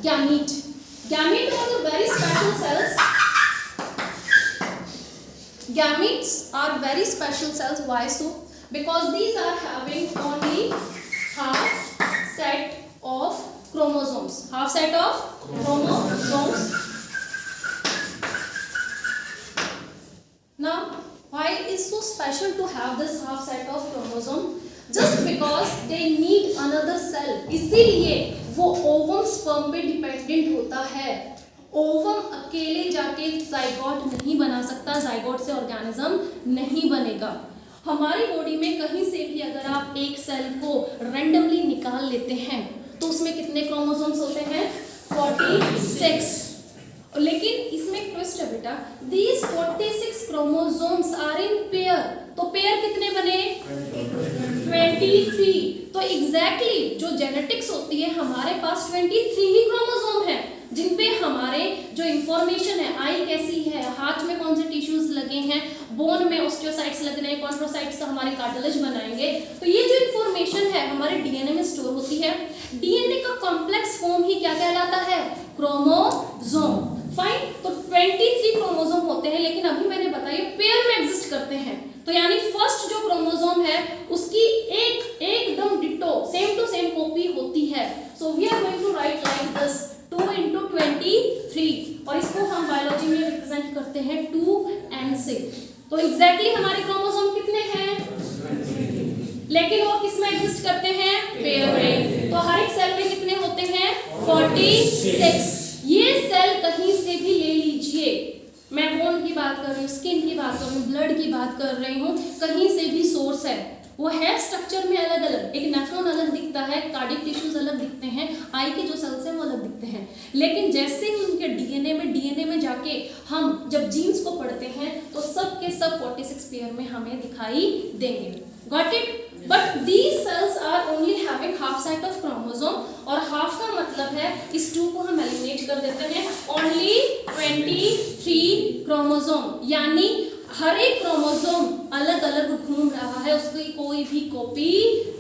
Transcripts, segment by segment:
Gamete. Gamete are the very special cells. Gametes are very special cells. Why so? Because these are having only half set of chromosomes. Half set of chromosomes. Now, why is so special to have this half set of chromosome? Just because they need another cell. इसीलिए वो ovum sperm पे dependent होता है. Ovum अकेले जाके zygote नहीं बना सकता, जाइगोट से ऑर्गेनिज्म नहीं बनेगा. हमारी बॉडी में कहीं से भी अगर आप एक सेल को रैंडमली निकाल लेते हैं तो उसमें कितने क्रोमोसोम्स होते हैं? 46. लेकिन इसमें एक ट्विस्ट है बेटा. These 46 chromosomes are in pair. तो पेयर कितने बने? 23. तो एग्जैक्टली जो जेनेटिक्स होती है हमारे पास 23 ही क्रोमोसोम है जिनपे हमारे जो इंफॉर्मेशन है, आई कैसी है, हाथ में कौन से टिश्यूज लगे हैं, बोन में ऑस्टियोसाइट्स लग रहे हैं, कॉन्ट्रोसाइट्स तो हमारे कार्टिलेज बनाएंगे. तो ये जो इंफॉर्मेशन है हमारे डीएनए में स्टोर होती है. डीएनए का कॉम्प्लेक्स फॉर्म ही क्या कहलाता है? क्रोमोसोम. फाइन. तो 23 क्रोमोसोम होते हैं, लेकिन अभी मैंने बताया पेयर में एग्जिस्ट करते हैं. तो यानी फर्स्ट जो क्रोमोसोम है उसकी एकदम ditto same to same copy होती है. So we are going to write like this 2 into 23 और इसको हम बायोलॉजी में रिप्रेजेंट करते हैं 2n से. तो एग्जैक्टली हमारे क्रोमोसोम कितने हैं? लेकिन वो किस में एग्जिस्ट करते हैं? पेयर में. तो हर एक सेल में कितने होते हैं? 46. ये सेल कहीं से भी ले लीजिए, मैं बोन की बात कर रही हूँ, स्किन की बात कर रही हूँ, ब्लड की बात कर रही हूँ, कहीं से भी सोर्स है. वो है स्ट्रक्चर में अलग अलग. एक नेफ्रॉन अलग दिखता है, कार्डियक टिश्यूज अलग दिखते हैं, आई के जो सेल्स हैं वो अलग दिखते हैं. लेकिन जैसे ही उनके डीएनए में जाके हम जब जीन्स को पढ़ते हैं तो सब के सब 46 पेयर में हमें दिखाई देंगे. Got it? But these cells are only having half set of chromosome. और हाफ का मतलब है इस 2 को हम एलिमिनेट कर देते हैं. Only 23 chromosome. यानी हर एक क्रोमोसोम अलग अलग घूम रहा है, उसकी कोई भी कॉपी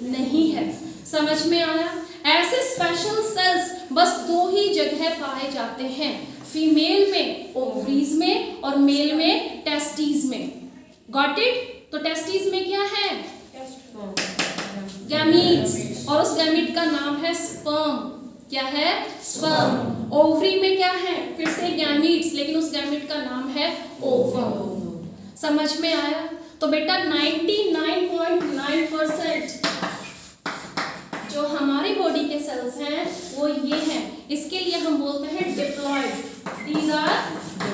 नहीं है. समझ में आया? ऐसे स्पेशल सेल्स बस 2 ही जगह पाए जाते हैं, फीमेल में ओवरीज में और मेल में टेस्टीज में. Got it? तो टेस्टीज में क्या है? गैमीट्स. और उस गैमीट का नाम है स्पर्म. क्या है? स्पर्म. ओवरी में क्या है? फिर से गैमीट्स, लेकिन उस गैमीट का नाम है ओवम. समझ में आया? तो बेटा 99.9% जो हमारी बॉडी के सेल्स हैं वो ये हैं. इसके लिए हम बोलते हैं diploid. These are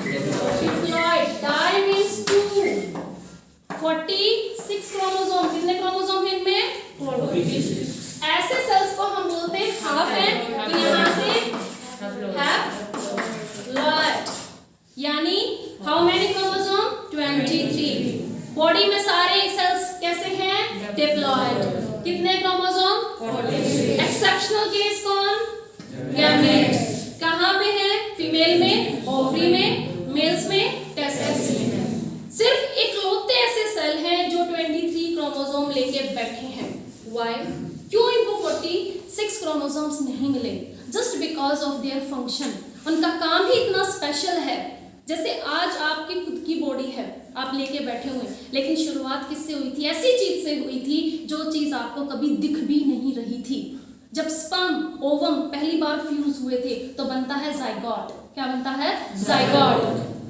diploid. Di means 2. 46 chromosome. कितने क्रोमोसोम हैं इनमें? 46. ऐसे सेल्स को हम बोलते हैं हाफ एंड. तो यहाँ से हैप्लॉइड. यानी हाउ मेनी क्रोमोसोम? 23. बॉडी में सारे सेल्स कैसे हैं? डिप्लॉयड. कितने क्रोमोसोम? 46. एक्सेप्शनल केस कौन? गैमेट. कहाँ पे है? फीमेल में ओवरी में, मेल्स में टेस्टिस में. सिर्फ इकलौते ऐसे सेल हैं जो 23 क्रोमोसोम लेके बैठे हैं. व्हाई? क्यों इनको 46 क्रोमोसोम्स नहीं मिले? Just because of their function. उनका काम ही इतना स्पेशल है. जैसे आज आपकी खुद की बॉडी है, आप लेके बैठे हुए, लेकिन शुरुआत किससे हुई थी? ऐसी चीज से हुई थी जो चीज आपको कभी दिख भी नहीं रही थी. जब स्पर्म ओवम पहली बार फ्यूज हुए थे तो बनता है जाइगोट. क्या बनता है? जाइगोट.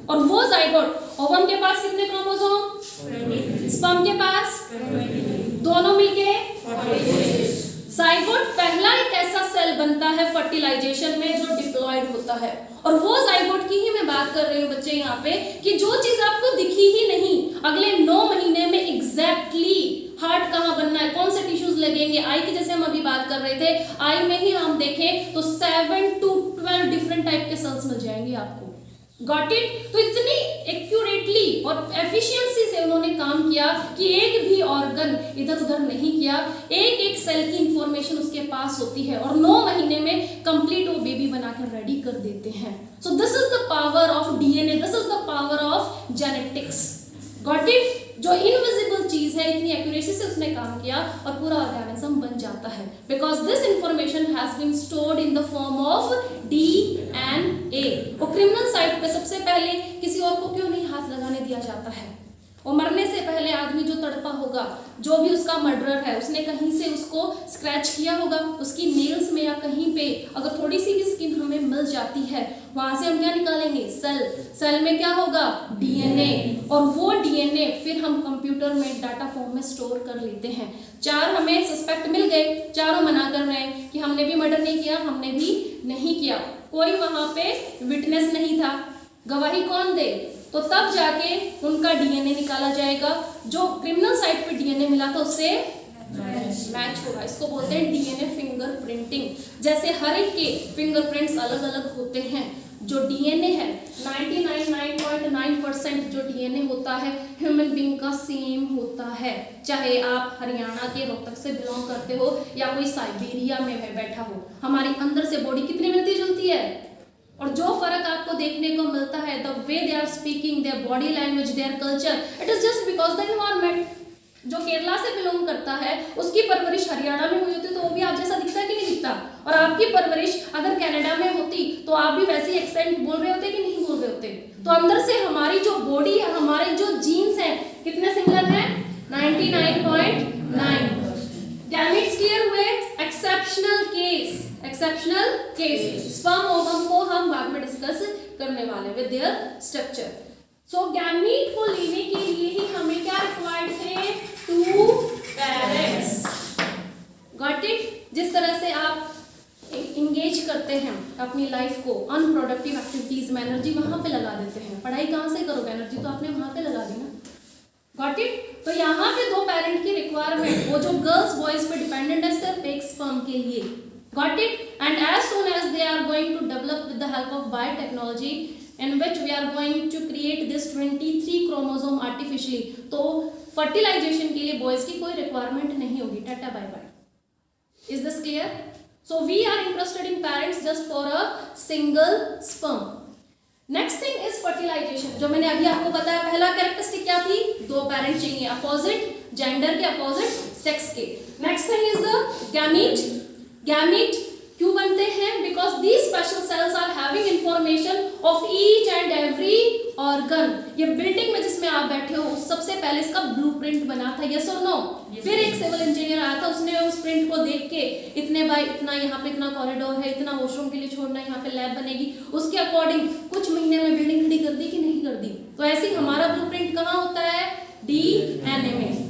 और वो जाइगोट ओवम के पास कितने क्रोमोसोम? 20. स्पर्म के पास 20. दोनों मिलके 46. जाइगोट पहला एक ऐसा सेल बनता है फर्टिलाइजेशन में जो डिप्लॉयड होता है. और वो जाइगोट की ही मैं बात कर रही हूँ बच्चे यहाँ पे, कि जो चीज आपको दिखी ही नहीं, अगले 9 महीने में एग्जैक्टली हार्ट कहाँ बनना है, कौन से टिश्यूज लगेंगे. आई की जैसे हम अभी बात कर रहे थे, आई में ही हम देखें तो 7 to 12 डिफरेंट टाइप के सेल्स मिल जाएंगे आपको. Got it? तो इतनी एक्यूरेटली और एफिशिएंसी से उन्होंने काम किया कि एक भी ऑर्गन इधर उधर नहीं किया. एक एक सेल की इंफॉर्मेशन उसके पास होती है और 9 महीने में कंप्लीट वो बेबी बनाकर रेडी कर देते हैं. So this is the power of DNA. This is the power of genetics. Got it? जो इनविजिबल चीज है इतनी एक्यूरेसी से उसने काम किया और पूरा ऑर्गेनिज्म बन जाता है, because this information has been stored in the form of DNA। वो क्रिमिनल साइट पे सबसे पहले किसी और को क्यों नहीं हाथ लगाने दिया जाता है? और मरने से पहले आदमी जो तड़पा होगा, जो भी उसका मर्डरर है, उसने कहीं से उसको स्क्रैच किया होगा, उसकी नेल्स में या कहीं पे अगर थोड़ी सी भी स्किन हमें मिल जाती है, वहां से हम क्या निकालेंगे? सेल में क्या होगा? DNA। और वो DNA फिर हम कंप्यूटर में डाटा फॉर्म में स्टोर कर लेते हैं। 4 हमें सस्पेक्ट मिल गए, चारों मना कर रहे हैं कि हमने भी मर्डर नहीं किया, हमने भी नहीं किया, कोई वहां पे विटनेस नहीं था, गवाही कौन दे? तो तब जाके उनका DNA निकाला जाएगा, जो क्रिमिनल साइट पे DNA मिला था उससे मैच होगा। इसको बोलते हैं DNA फिंगरप्रिंटिंग। जैसे हर एक के फिंगरप्रिंट्स अलग अलग होते हैं, जो DNA है 99.9% जो DNA होता है ह्यूमन बीइंग का सेम होता है, चाहे आप हरियाणा के रोहतक से बिलोंग करते हो या कोई साइबेरिया में बैठा हो, हमारी अंदर से बॉडी कितनी मिलती जुलती है। और जो फर्क आपको देखने को मिलता है, the way they are speaking, their body language, their culture, it is just because the environment. जो केरला से बिलोंग करता है उसकी परवरिश हरियाणा में हुई होती तो वो भी आप जैसा दिखता है कि नहीं दिखता, और आपकी परवरिश अगर कनाडा में होती तो आप भी वैसे ही एक्सेंट बोल रहे होते कि नहीं बोल रहे होते। तो अंदर से हमारी जो बॉडी है, हमारे जो जीन्स हैं, कितने सिंगल हैं? 99.9। गैमेट्स क्लियर हुए? एक्सेप्शनल केस स्पर्म ओवम को हम बाद में डिस्कस करने वाले with their structure. So gamete को लेने के लिए ही हमें क्या रिक्वायर्ड थे? 2 पेरेंट्स। Got it? जिस तरह से आप इंगेज करते हैं अपनी लाइफ को अनप्रोडक्टिव एक्टिविटीज में, एनर्जी वहां पे लगा देते हैं। पढ़ाई कहाँ से करोगे? एनर्जी तो आपने वहां पे लगा दी ना। Got it? तो यहाँ पे 2 पेरेंट की रिक्वायरमेंट, वो जो गर्ल्स बॉयज पे डिपेंडेंट है सिर्फ एक स्पर्म के लिए। Got it? And as soon as they are going to develop with the help of biotechnology in which we are going to create this 23 chromosome artificially, तो fertilisation के लिए boys की कोई रिक्वायरमेंट नहीं होगी। Tata bye bye. Is this clear? So we are interested in parents just for a single sperm. Next thing is fertilisation. जो मैंने अभी आपको बताया, पहला कैरेक्टरिस्टिक क्या थी? 2 पेरेंट चाहिए, अपोजिट जेंडर के, अपोजिट सेक्स के। Next thing is the gamete. Gamete क्यों बनते हैं? Because these special cells are having information of each and every organ. ये बिल्डिंग में जिसमें आप बैठे हो सबसे पहले इसका ब्लूप्रिंट बना था, यस और नो? फिर एक सिविल इंजीनियर आया था, उसने उस प्रिंट को देख के इतने बाय इतना, यहाँ पे इतना कॉरिडोर है, इतना वॉशरूम के लिए छोड़ना, यहाँ पे लैब बनेगी, उसके अकॉर्डिंग कुछ महीने में बिल्डिंग खड़ी कर दी कि नहीं कर दी? तो ऐसे ही हमारा ब्लूप्रिंट कहाँ होता है? DNA में।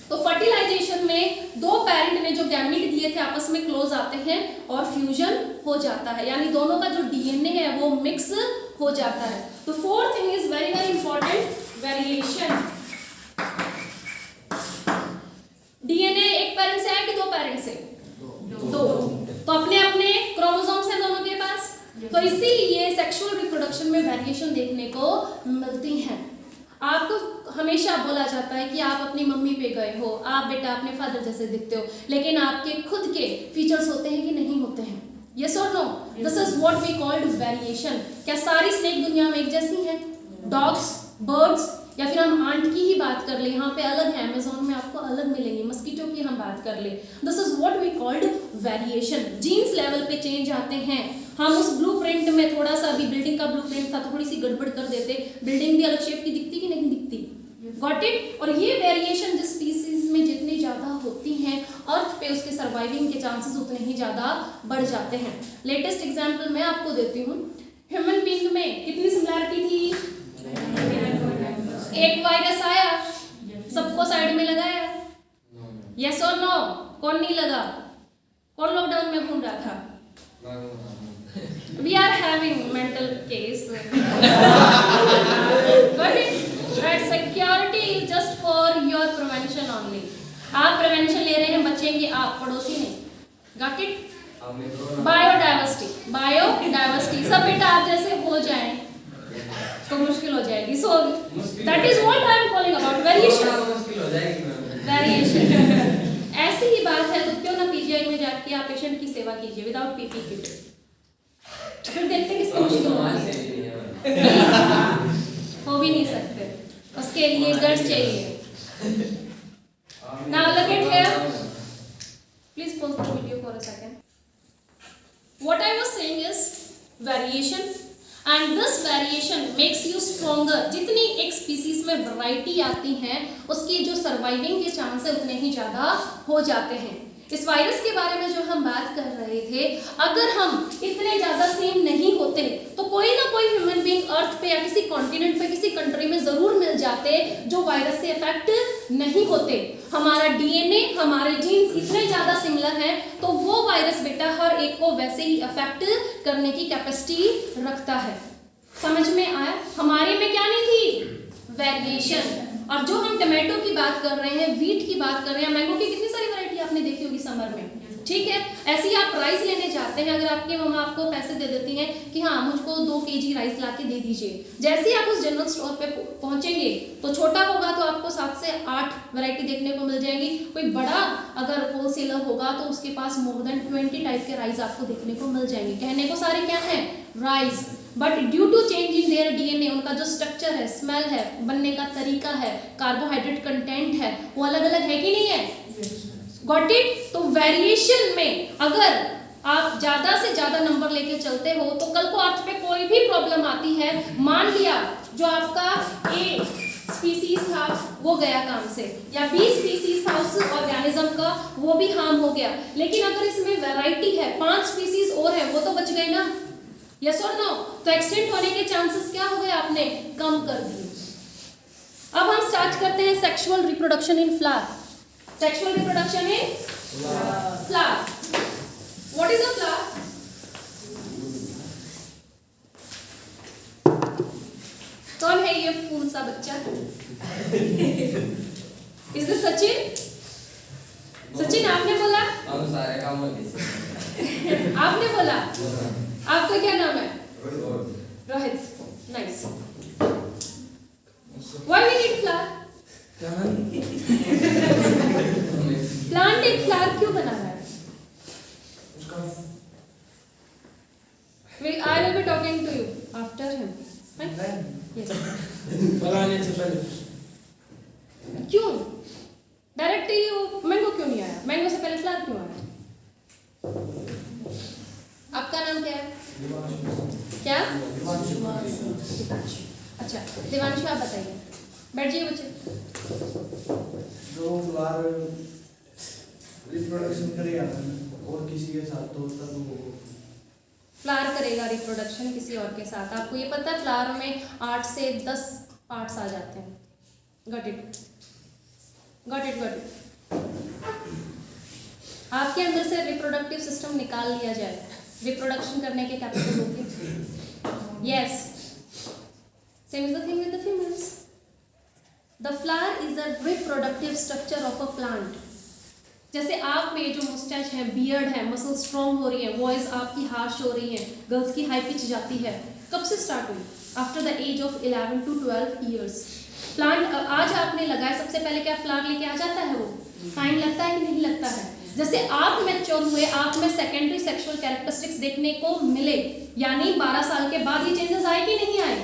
तो फर्टिलाइजेशन में 2 पेरेंट ने जो गैमीट दिए थे आपस में क्लोज आते हैं और फ्यूजन हो जाता है, यानी दोनों का जो DNA है वो मिक्स हो जाता है। तो 4th thing is very very important, variation. DNA एक पेरेंट से आया कि 2 पेरेंट से? 2। तो अपने अपने क्रोमोसोम्स हैं दोनों के पास, तो इसीलिए सेक्सुअल रिप्रोडक्शन में वेरिएशन देखने को मिलती हैं। आपको हमेशा बोला जाता है कि आप अपनी मम्मी पे गए हो, आप बेटा अपने फादर जैसे दिखते हो, लेकिन आपके खुद के फीचर्स होते हैं कि नहीं होते हैं? यस और no? This is what we called variation. क्या सारी स्नेक दुनिया में एक जैसी हैं? डॉग्स, बर्ड्स, या फिर हम आंट की ही बात कर ले, यहाँ पे अलग है, अमेज़न में आपको अलग मिलेंगे, मस्कीटो की हम बात कर ले, this is what we called variation. Genes level पे चेंज आते हैं। हम उस ब्लूप्रिंट में थोड़ा सा भी, बिल्डिंग का ब्लूप्रिंट था, थोड़ी सी गड़बड़ कर देते, बिल्डिंग भी अलग शेप की दिखती कि नहीं दिखती? Got it? और ये वेरिएशन जिस स्पीसीज में जितनी ज्यादा होती हैं, अर्थ पे उसके सर्वाइविंग के चांसेस उतने ही ज्यादा बढ़ जाते हैं। लेटेस्ट एग्जांपल मैं आपको देती हूँ। ह्यूमन बीइंग में कितनी सिमिलैरिटी थी? एक वायरस आया, सबको साइड में लगाया, यस और नो? कौन नहीं लगा? कौन लॉकडाउन में घूम रहा था? We are having mental case. Got it? Right? Security is just for your prevention only. आप प्रिवेंशन ले रहे हैं, बचेंगे आप, पड़ोसी नहीं। Got it? बायोडाइवर्सिटी सब बेटा आप जैसे हो जाएं तो मुश्किल हो जाएगी। So that is what I am calling about variation. Variation ऐसी ही बात है, तो क्यों ना पीजीआई में जाके आप पेशेंट की सेवा कीजिए विदाउट पीपी किट, फिर देखते किसको मुश्किल हो भी नहीं सकते, उसके लिए गट्स चाहिए। Now look at here. Please pause the video for a second. What I was saying is variation, and this variation makes you stronger. जितनी एक स्पीसीज में वैरायटी आती है उसकी जो सर्वाइविंग के चांस है उतने ही ज़्यादा हो जाते हैं। इस वायरस के बारे में जो हम बात कर रहे थे, अगर हम इतने ज़्यादा सेम नहीं होते तो कोई ना कोई ह्यूमन बीइंग अर्थ पे या किसी कॉन्टिनेंट पे किसी कंट्री में ज़रूर मिल जाते जो वायरस से अफेक्ट नहीं होते। हमारा डीएनए, हमारे जीन्स इतने ज़्यादा सिमिलर हैं तो वो वायरस बेटा हर एक को वैसे ही अफेक्ट करने की कैपेसिटी रखता है। समझ में आया? हमारे में क्या नहीं थी? वेरिएशन। और जो हम टमाटो की बात कर रहे हैं, वीट की बात कर रहे हैं, मैंगो की कितनी सारी वैरायटी आपने देखी होगी समर में, ठीक है। ऐसे ही आप राइस लेने जाते हैं, अगर आपकी मम्मा आपको पैसे दे देती हैं कि हाँ मुझको 2 केजी राइस ला के दे दीजिए, जैसे ही आप उस जनरल स्टोर पे पहुंचेंगे तो छोटा होगा तो आपको 7 से 8 वैरायटी देखने को मिल जाएगी। कोई बड़ा अगर होलसेलर होगा तो उसके पास मोर देन 20 टाइप के राइस आपको देखने को मिल जाएंगे। कहने को सारे क्या है? Rice. But due to change in their DNA, उनका जो स्ट्रक्चर है, स्मेल है, बनने का तरीका है, कार्बोहाइड्रेट कंटेंट है, वो अलग अलग है कि नहीं है? Got it? तो वेरिएशन में अगर आप ज्यादा से ज्यादा नंबर लेके चलते हो तो कल को अर्थ पे कोई भी प्रॉब्लम आती है, मान लिया जो आपका ए स्पीसीज था वो गया काम से, या बी स्पीसीज था उस ऑर्गेनिज्म का, वो भी हार्म हो गया, लेकिन अगर इसमें वैरायटी है, 5 स्पीसीज और है, वो तो बच गए ना? यस और नो? तो एक्सटेंट होने के चांसेस क्या हो गए? आपने कम कर दिए। अब हम स्टार्ट करते हैं sexual reproduction in flower. Sexual reproduction in flower. What is a flower? कौन है ये फूल सा बच्चा? Is this Sachin? सचिन आपने बोला? सारे काम आपने बोला? आपका क्या नाम है? Rohit. Nice. Why we need flower? Plant एक फ्लावर क्यों बना रहा है? I will be talking to you after him. Yes. फलाने से पहले क्यों? डायरेक्टली वो मैंगो क्यों नहीं आया? मैंगो से पहले फ्लावर क्यों आया? आपका नाम क्या है? क्या? अच्छा दिवांशु, आप बताइए। बैठ जाइए बच्चे। जो फ्लावर रिप्रोडक्शन करेगा और किसी के साथ तो तब वो फ्लावर करेगा रिप्रोडक्शन किसी और के साथ। आपको ये पता है फ्लावर में 8 से 10 पार्ट्स आ जाते हैं। Got it? Got it? Got it? आपके अंदर से रिप्रोडक्टिव सिस्टम निकाल लिया जाए, रिप्रोडक्शन करने के कैपेबल होगी। Yes, same is the thing with the females. The flower is a reproductive structure of a plant. जैसे आप में जो मुस्टैच है, बियर्ड है, मसल स्ट्रॉन्ग हो रही है, वॉइस आपकी हार्श हो रही है, गर्ल्स की हाई पिच जाती है, कब से स्टार्ट हुई? After the age of 11 to 12 years. Plant आज आपने लगाया, सबसे पहले क्या फ्लावर लेके आ जाता है? वो टाइम लगता है कि नहीं लगता है? जैसे आप मैच्योर हुए, आप में सेकेंडरी सेक्सुअल कैरेक्टरिस्टिक्स देखने को मिले, यानी 12 साल के बाद ये चेंजेस आए कि नहीं आए?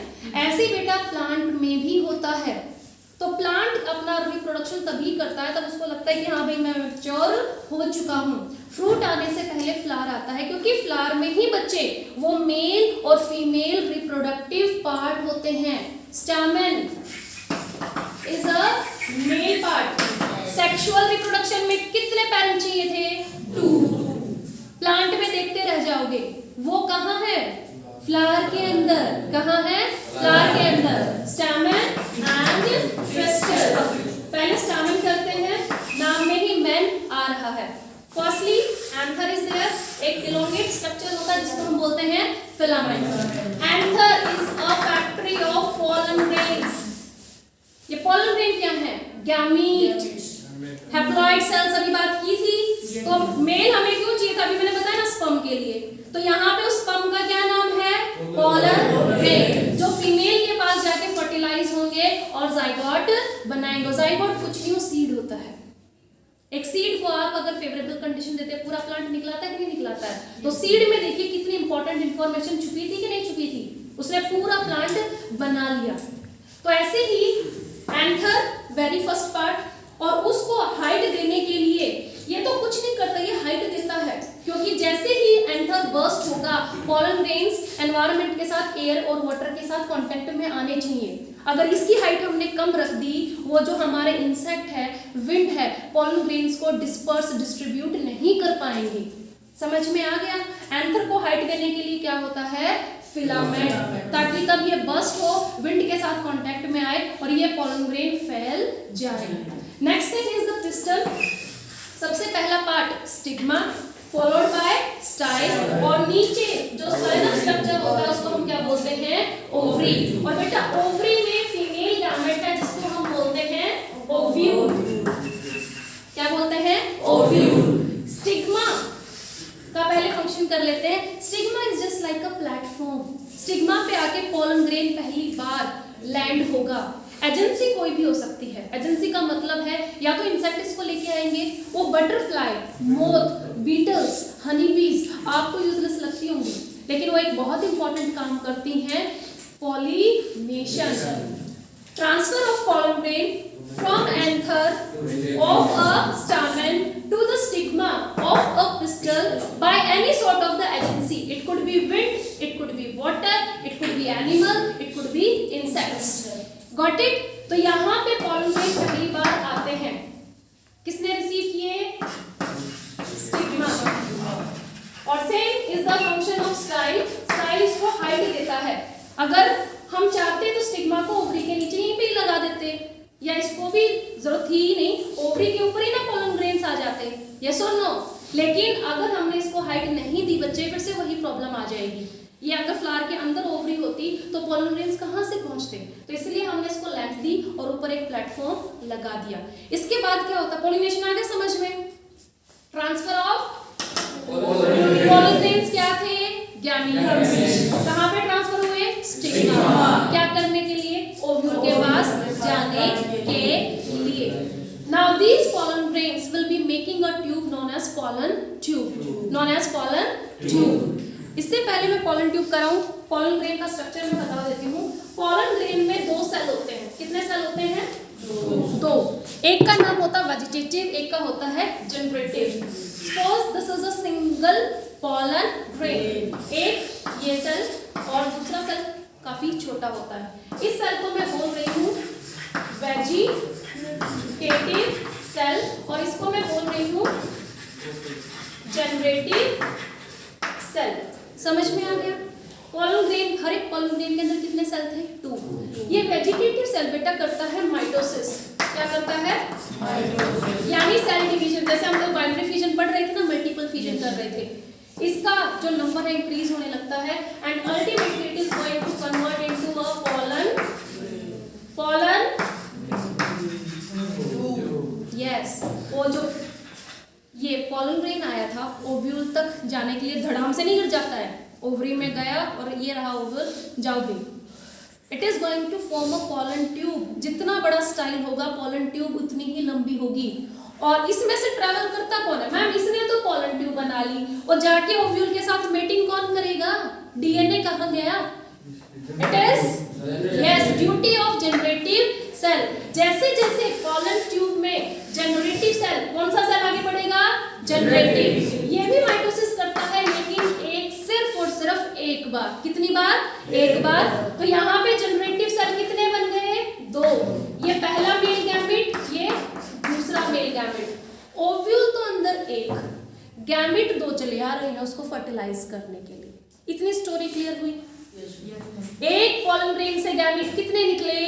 ऐसे बेटा प्लांट में भी होता है। तो प्लांट अपना रिप्रोडक्शन तभी करता है तब उसको लगता है कि हाँ भाई मैं मैच्योर हो चुका हूँ। फ्रूट आने से पहले फ्लावर आता है, क्योंकि फ्लावर में ही बच्चे वो मेल और फीमेल रिप्रोडक्टिव पार्ट होते हैं। Stamen is a male part. Sexual reproduction में कितने पैरेंट चाहिए थे? 2। प्लांट में देखते रह जाओगे, वो कहाँ है? फ्लावर के अंदर। कहाँ है? फ्लावर के अंदर। Stamen and crystal. पहले स्टैमेन करते हैं, नाम में ही मैन आ रहा है। फर्स्टली एंथर इज देयर, एक इलोंगेट स्ट्रक्चर होता है जिसको हम बोलते हैं filament. Anther is a factory of pollen grains. ये पोलन ग्रेन क्या है? Gamete, haploid cells. अभी बात की थी, तो मेल हमें क्यों चाहिए था? अभी मैंने बताया ना स्पर्म के लिए। तो यहाँ पे उस स्पर्म का क्या नाम है? पोलन ग्रेन, जो फीमेल के पास जाके फर्टिलाइज होंगे और जाइगोट बनाएंगे। जाइगोट कुछ नहीं, वो सीड होता है। एक सीड को आप अगर फेवरेबल कंडीशन देते हैं, पूरा प्लांट निकलाता है कि नहीं निकलाता है? तो सीड में देखिए कितनी इंपॉर्टेंट इंफॉर्मेशन छुपी थी कि नहीं छुपी थी? उसने पूरा प्लांट बना लिया। तो ऐसे ही एंथर वेरी फर्स्ट पार्ट, और उसको हाइट देने के लिए ये तो कुछ नहीं करता, ये हाइट देता है, क्योंकि जैसे ही एंथर बर्स्ट होगा पॉलन ग्रेन्स एनवायरनमेंट के साथ, एयर और वाटर के साथ कांटेक्ट में आने चाहिए। अगर इसकी हाइट हमने कम रख दी, वो जो हमारे इंसेक्ट है, विंड है, पॉलन ग्रेन्स को डिस्पर्स डिस्ट्रीब्यूट नहीं कर पाएंगे। समझ में आ गया? एंथर को हाइट देने के लिए क्या होता है? फिलामेंट, ताकि तब ये बर्स्ट हो, विंड के साथ कांटेक्ट में आए और ये पॉलन ग्रेन फैल जाए। Next thing is the pistol. सबसे पहला part stigma, followed by style, और नीचे जो स्टाइनल स्ट्रक्चर होता है उसको हम क्या बोलते हैं? ओवरी। और बेटा ओवरी में फीमेल गैमेट है जिसको हम बोलते हैं ओव्यूल। क्या बोलते हैं? ओव्यूल। स्टिग्मा का पहले फंक्शन कर लेते हैं। Stigma is just like a platform. Stigma पे आके पॉलन ग्रेन पहली बार लैंड होगा। एजेंसी कोई भी हो सकती है। एजेंसी का मतलब है या तो इंसेक्ट्स को लेके आएंगे, वो बटरफ्लाई, मोथ, बीटल्स, हनी बीज आपको यूजलेस लगती होंगी, लेकिन वो एक बहुत इंपॉर्टेंट काम करती हैं, pollination, transfer of pollen grain from anther of a stamen to the stigma of a pistil by any sort of the agency. It could be wind, it could be water, it could be animal, it could be insects. Got it? तो यहाँ पे pollen grain पहली बार आते हैं। किसने receive किए? Stigma. और same is the function of style. Style इसको हाइट देता है। अगर हम चाहते तो स्टिग्मा को ओवरी के नीचे यहीं पे ही लगा देते, या इसको भी जरूरत थी ही नहीं, ओवरी के ऊपर ही ना पॉलन ग्रेन्स आ जाते, यस और नो। लेकिन अगर हमने इसको हाइट नहीं दी बच्चे, फिर से वही प्रॉब्लम आ जाएगी। ये अगर फ्लावर के अंदर ओवरी होती तो पॉलन ग्रेन्स कहाँ से पहुंचते? तो इसलिए हमने इसको लेंथ दी और ऊपर एक प्लेटफॉर्म लगा दिया। इसके बाद क्या होता है? पॉलिनेशन आ गया समझ में? ट्रांसफर ऑफ पॉलन ग्रेन्स क्या थे? गैमीट्स। कहाँ पे ट्रांसफर हुए? स्टिग्मा। क्या करने के लिए? ओव्यूल के पास जाने के लिए। Now these pollen grains will be making a tube known as pollen tube. इससे पहले मैं pollen tube कराऊं, pollen grain का स्ट्रक्चर मैं बता देती हूँ। pollen grain में दो सेल होते हैं। कितने सेल होते हैं? दो। एक का नाम होता है वेजिटेटिव, एक का होता है generative. Suppose this is a single pollen grain. एक ये सेल और दूसरा सेल काफी छोटा होता है। इस सेल को मैं बोल रही हूँ वेजिटेटिव सेल और इसको मैं बोल रही हूँ जनरेटिव सेल। समझ में आ गया? पॉलन ग्रेन, हर एक पॉलन ग्रेन के अंदर कितने सेल थे? 2। ये वेजिटेटिव सेल बेटा करता है माइटोसिस। क्या करता है? माइटोसिस, यानी सेल डिवीजन। जैसे हम लोग बाइनरी फिजन पढ़ रहे थे ना, मल्टीपल फिजन कर रहे थे, इसका जो नंबर है इंक्रीज होने लगता है and ultimately it is going to convert into a pollen yes. वो जो ये पॉलन ग्रेन आया था ओव्यूल तक जाने के लिए धड़ाम से नहीं गिर जाता है, ओवरी में गया और ये रहा ओव्यूल, जाओ भी। It is going to form a pollen tube. जितना बड़ा स्टाइल होगा पॉलन ट्यूब उतनी ही लंबी होगी। और इसमें से ट्रैवल करता कौन है? मैम इसने तो पॉलन ट्यूब बना ली, और जाके ओव्यूल के साथ मेटिंग कौन करेगा? डीएनए कहाँ गया? It is yes duty of generative cell. जैसे जैसे पॉलन ट्यूब में जनरेटिव सेल, कौन सा सेल आगे बढ़ेगा? जनरेटिव। ये भी माइटोसिस करता है, लेकिन एक सिर्फ और सिर्फ एक बार। कितनी बार? एक बार। तो यहाँ पे जनरेटिव सेल कितने बन गए? 2। ये पहला मेल गैमेट, ये दूसरा मेल गैमेट। ओव्यूल तो अंदर एक, गैमेट 2 चले आ रहे हैं उसको फर्टिलाइज करने के लिए। इतनी स्टोरी क्लियर हुई? एक पॉलन ग्रेन से गैमेट कितने निकले?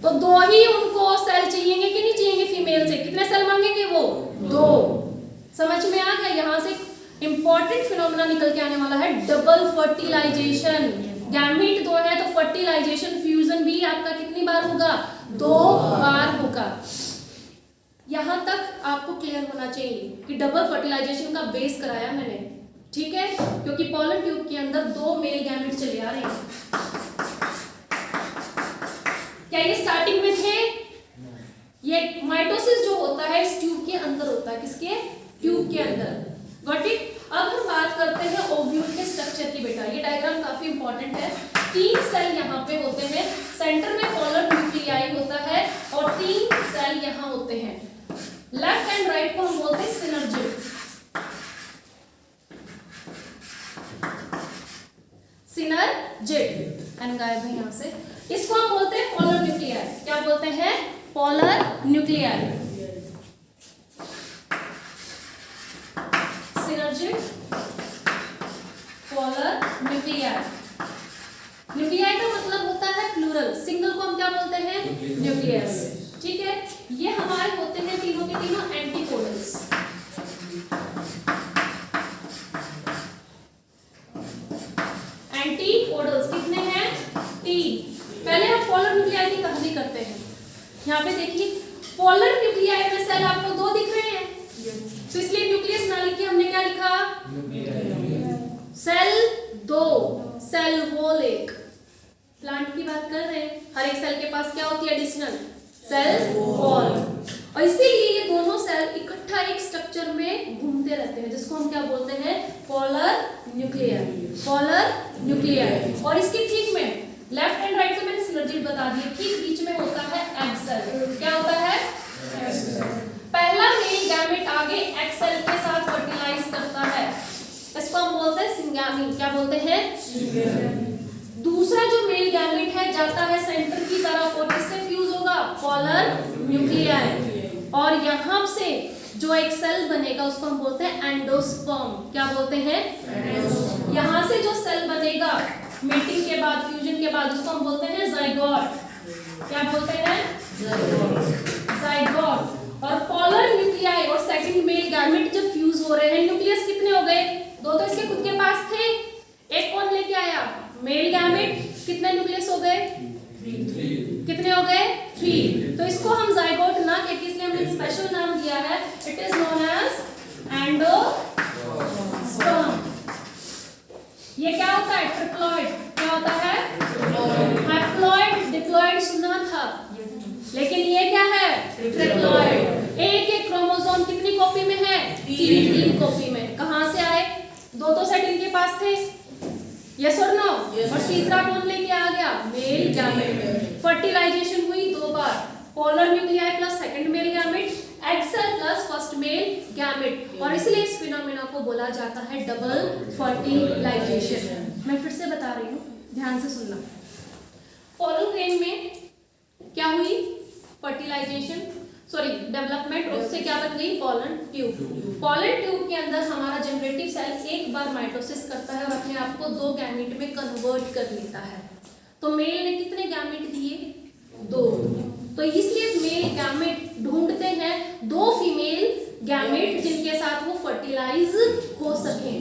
तो 2 ही उनको सेल चाहिए कि नहीं चाहिए? फीमेल से कितने सेल मांगेंगे वो? 2। समझ में आ गया? यहाँ से इंपॉर्टेंट फिनोमेना निकल के आने वाला है, डबल फर्टिलाइजेशन। गैमेट 2 है तो फर्टिलाइजेशन फ्यूजन भी आपका कितनी बार होगा? 2 बार होगा। यहाँ तक आपको क्लियर होना चाहिए कि डबल फर्टिलाइजेशन का बेस कराया मैंने, ठीक है? क्योंकि पॉलन ट्यूब के अंदर 2 मेल गैमेट चले आ रहे हैं। क्या ये स्टार्टिंग में थे? ये माइटोसिस जो होता है इस ट्यूब के अंदर होता है। किसके? ट्यूब के अंदर। Got it? अब हम बात करते हैं ओव्यूल के स्ट्रक्चर की बेटा। ये डायग्राम काफी इंपॉर्टेंट है। 3 सेल यहाँ पे होते हैं, सेंटर में पॉलर न्यूक्लियाई होता है सिनर्जिड। एन गायब है यहाँ से। इसको हम बोलते हैं पोलर न्यूक्लियाई। क्या बोलते हैं? Polar nuclei. Synergid, polar nuclei. Nuclei का मतलब होता है प्लूरल, सिंगल को हम क्या बोलते हैं? न्यूक्लियस। ठीक है, ये हमारे होते हैं तीनों के तीनों एंटीपोडल्स। एंटीपोडल्स कितने हैं? 3। पहले हम पोलर न्यूक्लियाई की कहानी करते हैं। यहाँ पे देखिए, पोलर न्यूक्लियाई में सेल आपको 2 दिख रहे हैं, तो इसलिए न्यूक्लियस ना लिख के हमने क्या लिखा? Cell 2, cell wall 1। प्लांट की बात कर रहे हैं, हर एक सेल के पास क्या होती है? Additional cell wall. और इसीलिए ये दोनों सेल इकट्ठा एक स्ट्रक्चर में घूमते रहते हैं, जिसको हम क्या बोलते हैं? Polar nuclei. Polar nuclei. और इसके ठीक में लेफ्ट एंड राइट तो मैंने सिनर्जिड बता दिया, ठीक बीच में होता है एग सेल। क्या होता है? पहला मेल गैमेट आगे एग सेल के साथ फर्टिलाइज करता है, इसको हम बोलते हैं सिंगैमी। क्या बोलते हैं? दूसरा जो मेल गैमेट है जाता है सेंटर की तरफ और किससे फ्यूज होगा? Polar nuclei. और यहाँ से जो एक सेल बनेगा उसको हम बोलते हैं एंडोस्पर्म। क्या बोलते हैं? यहाँ से जो सेल बनेगा मेटिंग के बाद, फ्यूजन के बाद, उसको हम बोलते हैं जाइगोट। क्या बोलते हैं? जाइगोट। और पोलर न्यूक्लियाई और सेकंड मेल गैमेट जब फ्यूज हो रहे हैं, न्यूक्लियस कितने हो गए? 2 तो इसके खुद के पास थे, एक कौन लेके आया? Male gamete. कितने न्यूक्लियस हो गए? 3। कितने हो गए? 3। तो इसको हम जाइगोट ना कहकर इसलिए हमने स्पेशल नाम दिया है, it is known as endosperm. ये क्या होता है? ट्रिप्लॉइड। क्या होता है? हैप्लॉइड, डिप्लॉइड सुना था, लेकिन ये क्या है? ट्रिप्लॉइड। एक क्रोमोसोम कितनी कॉपी में है? 3 कॉपी में। कहां से आए? 2 सेट इनके पास थे, यस और नो? और तीसरा कौन लेके आ गया? Male gamete. फर्टिलाइजेशन हुई 2 बार, polar nuclei plus second male gamete, egg cell plus first male gamete. और इसलिए इस फिनोमेना को बोला जाता है डबल फर्टिलाइजेशन। मैं फिर से बता रही हूँ, ध्यान से सुनना। पोलन ग्रेन में क्या हुई? फर्टिलाइजेशन, सॉरी डेवलपमेंट, और उससे क्या बन गई? Pollen tube. पोलन ट्यूब के अंदर हमारा जनरेटिव सेल एक बार माइटोसिस करता है और अपने आप को 2 गैमेट में कन्वर्ट कर लेता है। तो मेल ने कितने गैमेट दिए? 2। तो इसलिए मेल गैमेट ढूंढते हैं 2 फीमेल गैमेट जिनके साथ वो फर्टिलाइज हो सके।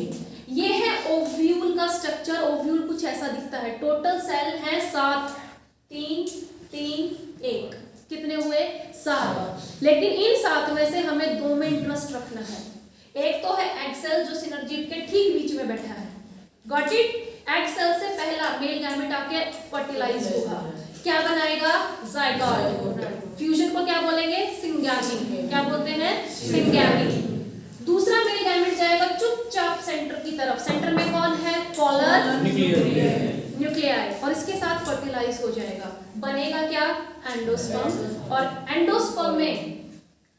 ये है ओव्यूल का स्ट्रक्चर। ओव्यूल कुछ ऐसा दिखता है। टोटल सेल है 7, 3, 3, 1। कितने हुए? 7। लेकिन इन 7 में से हमें 2 में इंटरेस्ट रखना है। एक तो है एग सेल जो सिनर्जिड के ठीक बीच में बैठा है। Got it? एग सेल से पहला मेल गैमेट आके फर्टिलाइज होगा, क्या बनाएगा? जाइगोट। फ्यूजन को क्या बोलेंगे? सिंगैमी। क्या बोलते हैं? सिंगैमी। दूसरा मेल गैमेट जाएगा चुपचाप सेंटर की तरफ। सेंटर में कौन है? Polar nuclei. और इसके साथ फर्टिलाइज हो जाएगा, बनेगा क्या? एंडोस्पर्म। और एंडोस्पर्म में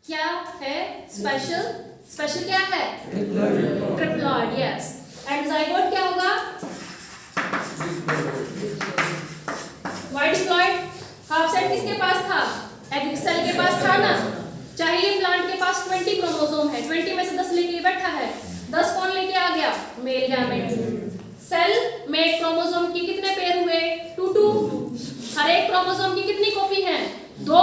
क्या है? स्पेशल क्या है? ट्रिप्लॉइड। यस। एंड जाइगोट क्या होगा? Y diploid. हाफ सेट किसके पास था? एग सेल के पास था ना। चाहे ये प्लांट के पास 20 क्रोमोसोम है, 20 में से 10 लेके बैठा है, 10 कौन लेके आ गया? Male gamete. सेल में क्रोमोसोम की कितने पेयर हुए? 2। हर एक क्रोमोसोम की कितनी कॉपी है? 2।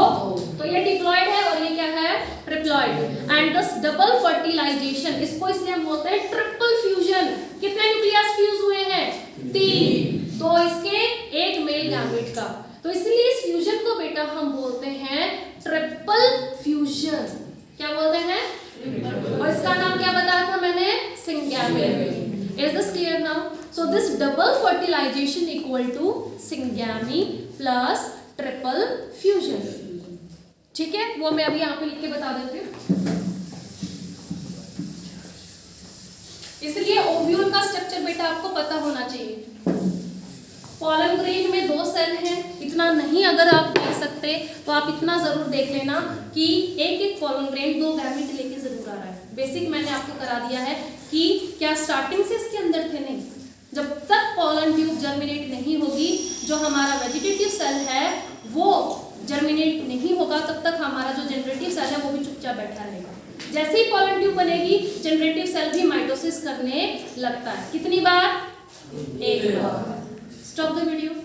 तो ये डिप्लॉइड है और ये क्या है? ट्रिप्लॉइड। एंड दस डबल फर्टिलाइजेशन, इसको इसलिए हम बोलते हैं ट्रिपल फ्यूजन। कितने न्यूक्लियस फ्यूज हुए हैं? 3। 2 इसके, 1 मेल गैमेट का। तो इसलिए इस फ्यूजन को बेटा हम बोलते हैं ट्रिपल फ्यूजन। क्या बोलते हैं? और इसका नाम क्या बताया था मैंने? Syngamy. Is this clear now? So this double fertilisation equal to syngamy plus triple fusion. ठीक है, वो मैं अभी यहाँ पे लिख के बता देती हूँ। इसलिए ओव्यूल का स्ट्रक्चर बेटा आपको पता होना चाहिए। पोलन ग्रेन में 2 सेल हैं, इतना नहीं अगर आप देख सकते तो आप इतना जरूर देख लेना कि एक पोलन ग्रेन 2 गैमेट लेके जरूर आ रहा है। बेसिक मैंने आपको करा दिया है कि क्या स्टार्टिंग से इसके अंदर थे? नहीं। जब तक पोलन ट्यूब जर्मिनेट नहीं होगी, जो हमारा वेजिटेटिव सेल है वो जर्मिनेट नहीं होगा, तब तक हमारा जो जनरेटिव सेल है वो भी चुपचाप बैठा रहेगा। जैसे ही पोलन ट्यूब बनेगी, जनरेटिव सेल भी माइटोसिस करने लगता है। कितनी बार? एक बार। Stop the video.